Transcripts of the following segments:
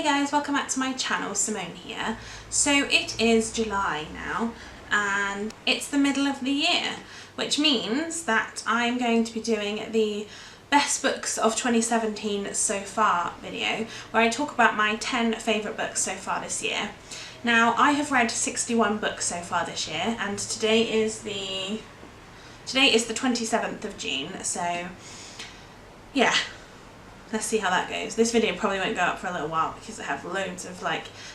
Hey guys, welcome back to my channel, Simone here. So it is July now and it's the middle of the year, which means that I'm going to be doing the best books of 2017 so far video, where I talk about my 10 favourite books so far this year. Now I have read 61 books so far this year and today is the 27th of June, so yeah. Let's see how that goes. This video probably won't go up for a little while because I have loads of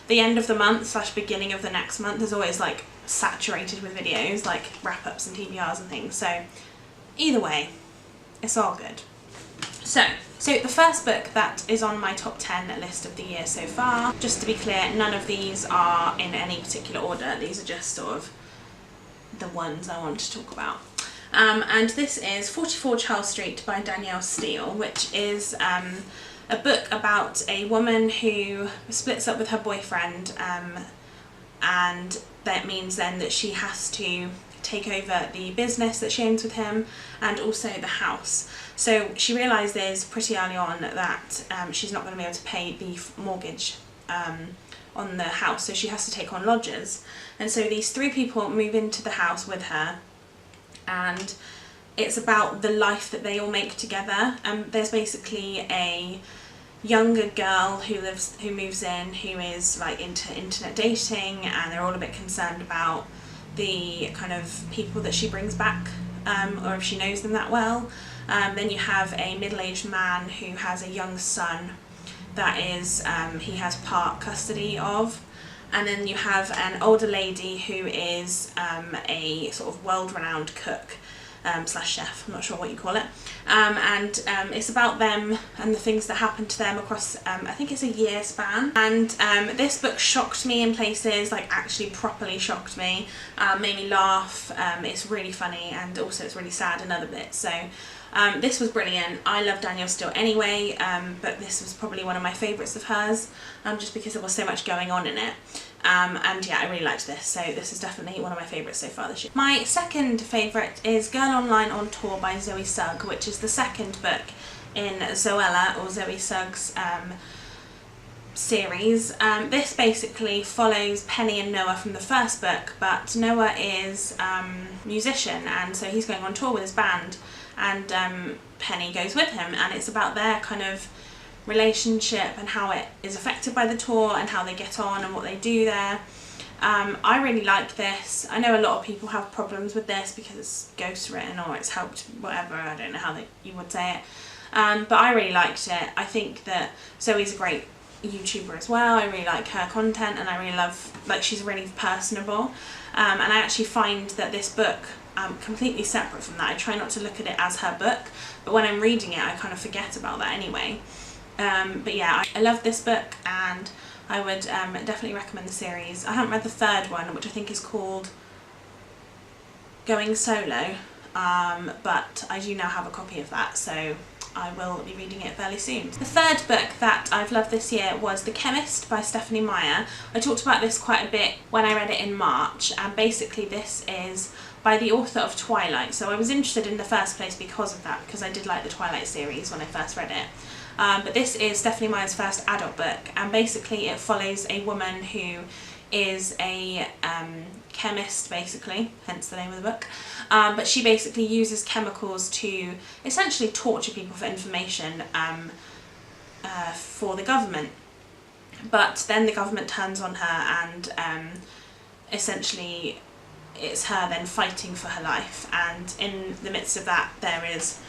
the end of the month / beginning of the next month is always saturated with videos, wrap-ups and TBRs and things. So either way, it's all good. So the first book that is on my top 10 list of the year so far, just to be clear, none of these are in any particular order. These are just sort of the ones I want to talk about. And this is 44 Charles Street by Danielle Steel, which is a book about a woman who splits up with her boyfriend, and that means then that she has to take over the business that she owns with him and also the house. So she realises pretty early on that she's not going to be able to pay the mortgage on the house, so she has to take on lodgers. And so these three people move into the house with her, and it's about the life that they all make together. There's basically a younger girl who moves in, who is into internet dating, and they're all a bit concerned about the kind of people that she brings back, or if she knows them that well. Then you have a middle-aged man who has a young son that is he has part custody of. And then you have an older lady who is a sort of world-renowned cook / chef, I'm not sure what you call it. And it's about them and the things that happen to them across, I think it's a year span. And this book shocked me in places, actually properly shocked me, made me laugh. It's really funny, and also it's really sad in other bits. So this was brilliant. I love Danielle Steel anyway, but this was probably one of my favourites of hers, just because there was so much going on in it. And yeah, I really liked this, so this is definitely one of my favourites so far this year. My second favourite is Girl Online on Tour by Zoe Sugg, which is the second book in Zoella, or Zoe Sugg's series. This basically follows Penny and Noah from the first book, but Noah is a musician, and so he's going on tour with his band, and Penny goes with him, and it's about their kind of relationship and how it is affected by the tour and how they get on and what they do there. I really like this. I know a lot of people have problems with this because it's ghostwritten or it's helped, whatever, I don't know how you would say it. But I really liked it. I think that Zoe's a great YouTuber as well. I really like her content, and I really love, she's really personable. And I actually find that this book, completely separate from that. I try not to look at it as her book, but when I'm reading it I kind of forget about that anyway. But yeah, I love this book, and I would definitely recommend the series. I haven't read the third one, which I think is called Going Solo, but I do now have a copy of that, so I will be reading it fairly soon. The third book that I've loved this year was The Chemist by Stephanie Meyer. I talked about this quite a bit when I read it in March, and basically this is by the author of Twilight. So I was interested in the first place because of that, because I did like the Twilight series when I first read it. But this is Stephanie Meyer's first adult book, and basically it follows a woman who is a chemist, basically, hence the name of the book. But she basically uses chemicals to essentially torture people for information for the government. But then the government turns on her, and essentially it's her then fighting for her life, and in the midst of that there is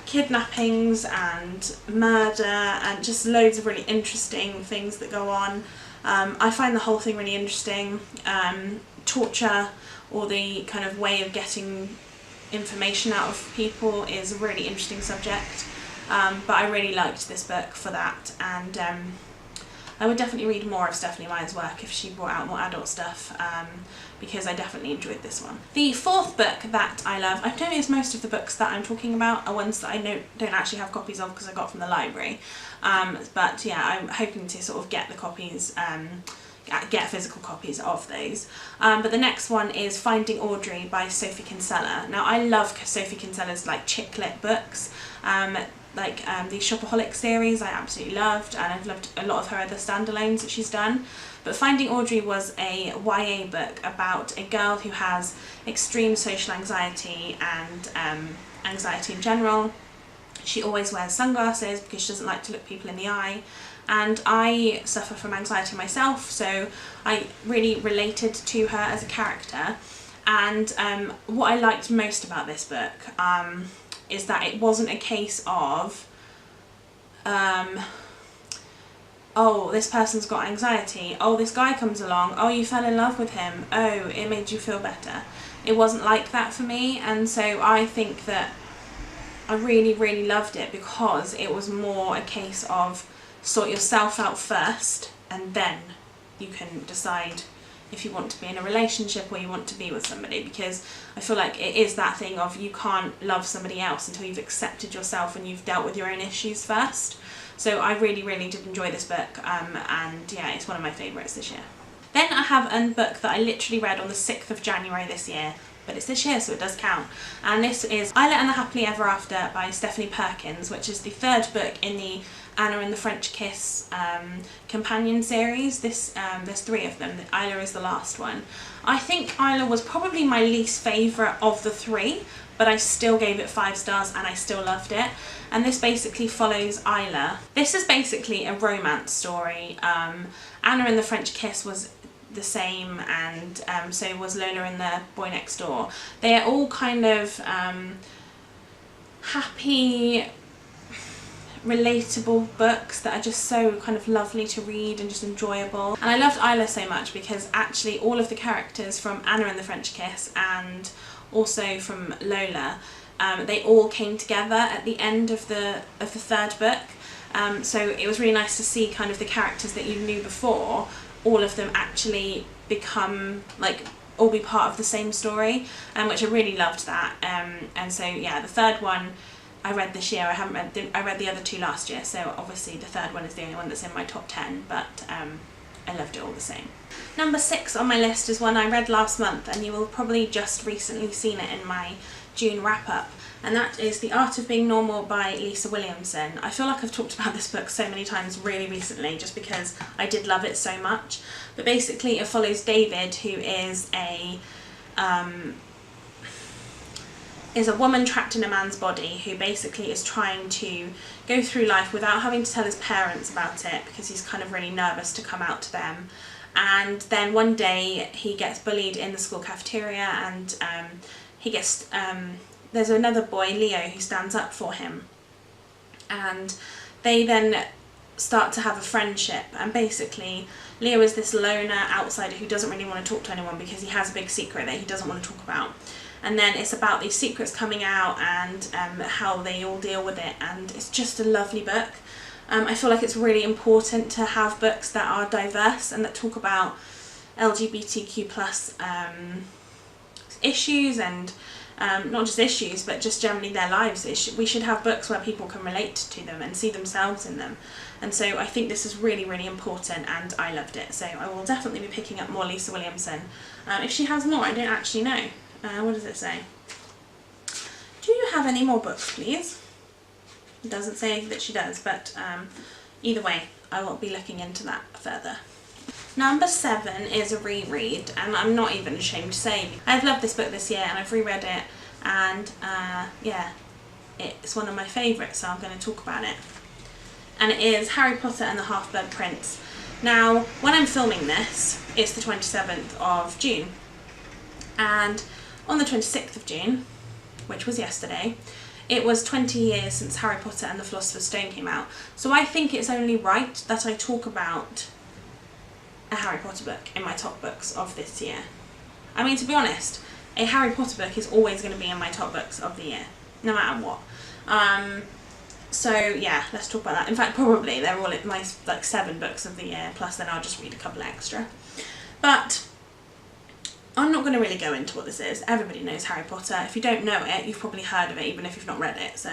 kidnappings and murder and just loads of really interesting things that go on. I find the whole thing really interesting. Torture, or the kind of way of getting information out of people, is a really interesting subject, but I really liked this book for that, and I would definitely read more of Stephanie Meyer's work if she brought out more adult stuff, because I definitely enjoyed this one. The fourth book that I love, I've noticed most of the books that I'm talking about are ones that I don't actually have copies of because I got from the library, but yeah, I'm hoping to sort of get the copies, get physical copies of those. But the next one is Finding Audrey by Sophie Kinsella. Now I love Sophie Kinsella's chick lit books. the Shopaholic series I absolutely loved, and I've loved a lot of her other standalones that she's done. But Finding Audrey was a YA book about a girl who has extreme social anxiety and anxiety in general. She always wears sunglasses because she doesn't like to look people in the eye, and I suffer from anxiety myself, so I really related to her as a character. And what I liked most about this book is that it wasn't a case of oh, this person's got anxiety, oh, this guy comes along, oh, you fell in love with him, oh, it made you feel better. It wasn't like that for me, and so I think that I really, really loved it because it was more a case of sort yourself out first, and then you can decide if you want to be in a relationship or you want to be with somebody, because I feel like it is that thing of you can't love somebody else until you've accepted yourself and you've dealt with your own issues first. So I really, really did enjoy this book, and yeah, it's one of my favourites this year. Then I have a book that I literally read on the 6th of January this year, but it's this year so it does count, and this is Isla and the Happily Ever After by Stephanie Perkins, which is the third book in the Anna and the French Kiss companion series. There's 3 of them. Isla is the last one. I think Isla was probably my least favourite of the 3, but I still gave it 5 stars and I still loved it. And this basically follows Isla. This is basically a romance story. Anna and the French Kiss was the same, and so was Lola and the Boy Next Door. They are all kind of happy, relatable books that are just so kind of lovely to read and just enjoyable. And I loved Isla so much because actually all of the characters from Anna and the French Kiss and also from Lola, they all came together at the end of the 3rd book. So it was really nice to see kind of the characters that you knew before, all of them actually become, like, all be part of the same story, which I really loved that. And so yeah, the 3rd one I read this year. I read the other 2 last year, so obviously the 3rd one is the only one that's in my top 10, but I loved it all the same. Number 6 on my list is one I read last month, and you will probably just recently seen it in my June wrap-up, and that is The Art of Being Normal by Lisa Williamson. I feel like I've talked about this book so many times really recently just because I did love it so much, but basically it follows David, who is a woman trapped in a man's body who basically is trying to go through life without having to tell his parents about it because he's kind of really nervous to come out to them. And then one day he gets bullied in the school cafeteria, and there's another boy, Leo, who stands up for him, and they then start to have a friendship. And basically Leo is this loner outsider who doesn't really want to talk to anyone because he has a big secret that he doesn't want to talk about. And then it's about these secrets coming out and how they all deal with it, and it's just a lovely book. I feel like it's really important to have books that are diverse and that talk about LGBTQ plus issues, and not just issues but just generally their lives. We should have books where people can relate to them and see themselves in them, and so I think this is really, really important, and I loved it. So I will definitely be picking up more Lisa Williamson. If she has more, I don't actually know. What does it say? Do you have any more books, please? It doesn't say that she does, but either way, I will be looking into that further. Number 7 is a reread, and I'm not even ashamed to say I've loved this book this year and I've reread it, and yeah, it's one of my favourites, so I'm going to talk about it. And it is Harry Potter and the Half-Blood Prince. Now, when I'm filming this, it's the 27th of June, and on the 26th of June, which was yesterday, it was 20 years since Harry Potter and the Philosopher's Stone came out. So I think it's only right that I talk about a Harry Potter book in my top books of this year. I mean, to be honest, a Harry Potter book is always going to be in my top books of the year, no matter what. So yeah, let's talk about that. In fact, probably they're all my like 7 books of the year, plus then I'll just read a couple extra. But I'm not going to really go into what this is. Everybody knows Harry Potter. If you don't know it, you've probably heard of it, even if you've not read it. So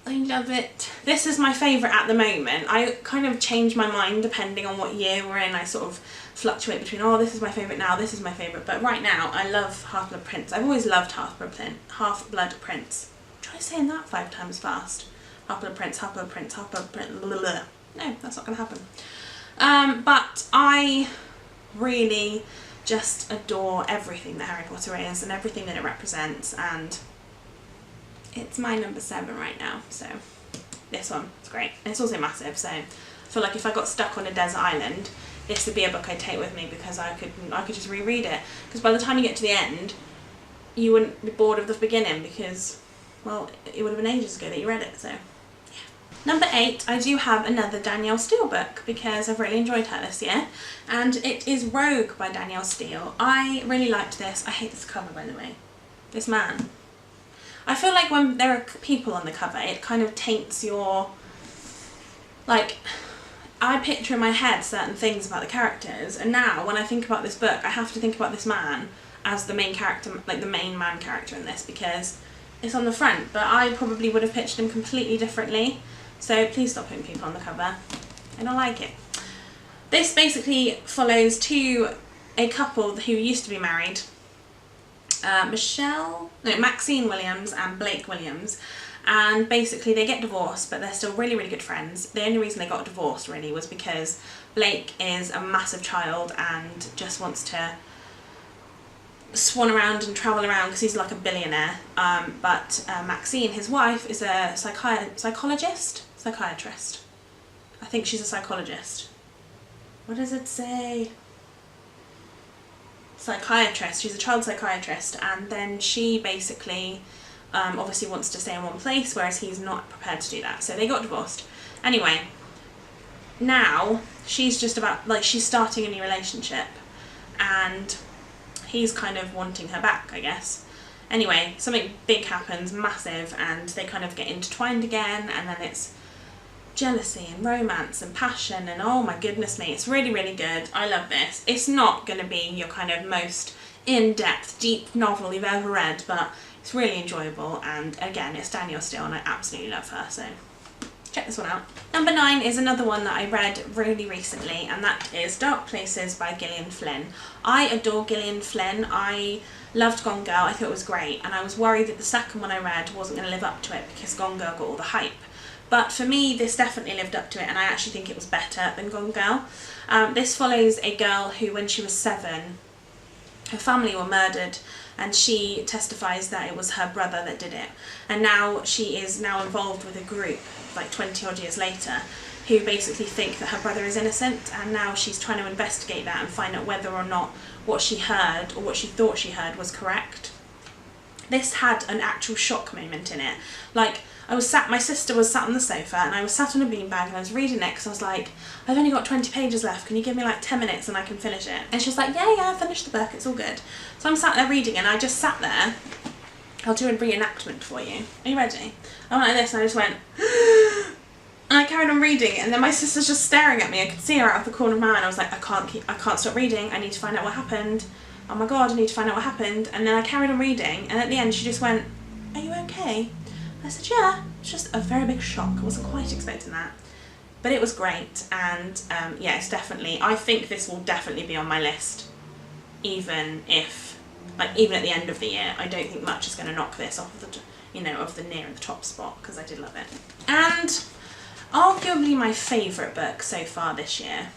I love it. This is my favourite at the moment. I kind of change my mind depending on what year we're in. I sort of fluctuate between, oh, this is my favourite now, this is my favourite. But right now, I love Half-Blood Prince. I've always loved Half-Blood Prince. Try saying that 5 times fast. Half-Blood Prince, Half-Blood Prince, Half-Blood Prince, blah, blah, blah. No, that's not going to happen. But I really just adore everything that Harry Potter is and everything that it represents, and it's my number 7 right now, so this one is great. And it's also massive, so I feel like if I got stuck on a desert island, this would be a book I'd take with me, because I could just reread it, because by the time you get to the end you wouldn't be bored of the beginning, because, well, it would have been ages ago that you read it, so yeah. Number 8, I do have another Danielle Steele book, because I've really enjoyed her this year, and it is Rogue by Danielle Steele. I really liked this. I hate this cover, by the way. This man. I feel like when there are people on the cover, it kind of taints your, like, I picture in my head certain things about the characters, and now when I think about this book, I have to think about this man as the main character, like the main man character in this, because it's on the front, but I probably would have pictured him completely differently, so please stop putting people on the cover. I don't like it. This basically follows a couple who used to be married, Maxine Williams and Blake Williams, and basically they get divorced, but they're still really, really good friends. The only reason they got divorced really was because Blake is a massive child and just wants to swan around and travel around because he's like a billionaire, but Maxine, his wife, is a psychiatrist. I think she's a psychologist. What does it say? Psychiatrist. She's a child psychiatrist, and then she basically obviously wants to stay in one place, whereas he's not prepared to do that, so they got divorced. Anyway, now she's just about, like, she's starting a new relationship and he's kind of wanting her back, I guess. Anyway, something big happens, massive, and they kind of get intertwined again, and then it's jealousy and romance and passion, and oh my goodness me, it's really, really good. I love this. It's not going to be your kind of most in-depth, deep novel you've ever read, but it's really enjoyable, and again, it's Danielle Steele and I absolutely love her, so check this one out. Number 9 is another one that I read really recently, and that is Dark Places by Gillian Flynn. I adore Gillian Flynn. I loved Gone Girl. I thought it was great, and I was worried that the second one I read wasn't going to live up to it because Gone Girl got all the hype. But for me, this definitely lived up to it, and I actually think it was better than Gone Girl. This follows a girl who, when she was 7, her family were murdered, and she testifies that it was her brother that did it. And now she is now involved with a group, like 20 odd years later, who basically think that her brother is innocent, and now she's trying to investigate that and find out whether or not what she heard, or what she thought she heard, was correct. This had an actual shock moment in it. Like, my sister was sat on the sofa, and I was sat on a beanbag, and I was reading it because I was like, I've only got 20 pages left, can you give me like 10 minutes and I can finish it? And she was like, yeah, finish the book, it's all good. So I'm sat there reading, and I just sat there. I'll do a reenactment for you. Are you ready? I went like this, and I just went, and I carried on reading, and then my sister's just staring at me. I could see her out of the corner of my eye, and I was like, I can't stop reading, I need to find out what happened. Oh my god, I need to find out what happened. And then I carried on reading, and at the end she just went, are you okay? I said, yeah, it's just a very big shock. I wasn't quite expecting that. But it was great, and yeah, it's definitely, I think this will definitely be on my list, even if, like, even at the end of the year. I don't think much is going to knock this off the, you know, of the near and the top spot, because I did love it. And arguably my favourite book so far this year.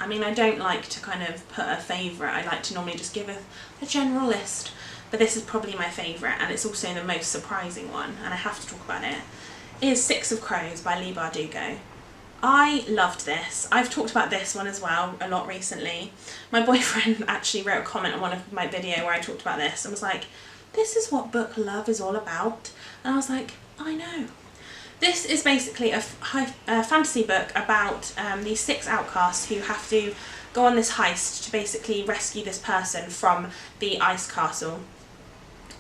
I mean, I don't like to kind of put a favourite, I like to normally just give a general list. But this is probably my favourite, and it's also the most surprising one, and I have to talk about it, is Six of Crows by Leigh Bardugo. I loved this. I've talked about this one as well a lot recently. My boyfriend actually wrote a comment on one of my video where I talked about this and was like, this is what book love is all about. And I was like, I know. This is basically a fantasy book about these 6 outcasts who have to go on this heist to basically rescue this person from the ice castle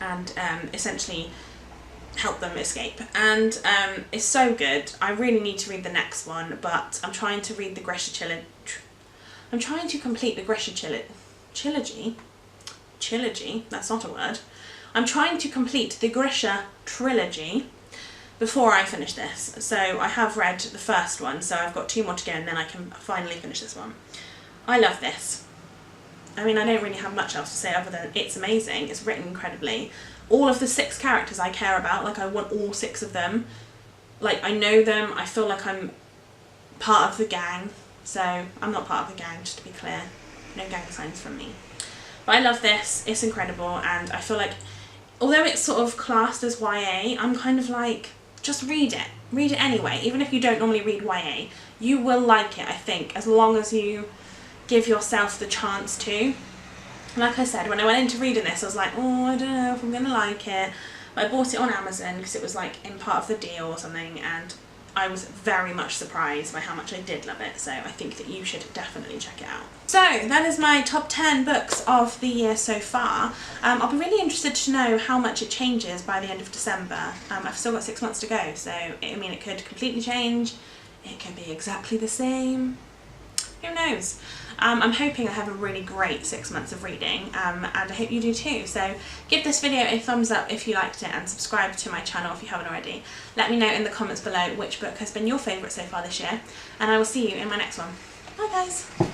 and essentially help them escape. And it's so good. I really need to read the next one, but I'm trying to read the Grisha trilogy. I'm trying to complete the Grisha trilogy. That's not a word. I'm trying to complete the Grisha trilogy before I finish this. So I have read the first one, so I've got 2 more to go, and then I can finally finish this one. I love this. I mean, I don't really have much else to say other than it's amazing. It's written incredibly. All of the 6 characters I care about, like I want all 6 of them. like I know them, I feel like I'm part of the gang. So I'm not part of the gang, just to be clear, no gang signs from me. But I love this, it's incredible, and I feel like although it's sort of classed as YA, I'm kind of like, just read it anyway. Even if you don't normally read YA, you will like it, I think, as long as you give yourself the chance to. Like I said, when I went into reading this, I was like, oh, I don't know if I'm gonna like it. But I bought it on Amazon because it was like in part of the deal or something, and I was very much surprised by how much I did love it, so I think that you should definitely check it out. So that is my top 10 books of the year so far. I'll be really interested to know how much it changes by the end of December. I've still got 6 months to go, so I mean, it could completely change, it could be exactly the same, who knows. I'm hoping I have a really great 6 months of reading, and I hope you do too. So give this video a thumbs up if you liked it, and subscribe to my channel if you haven't already. Let me know in the comments below which book has been your favourite so far this year, and I will see you in my next one. Bye guys!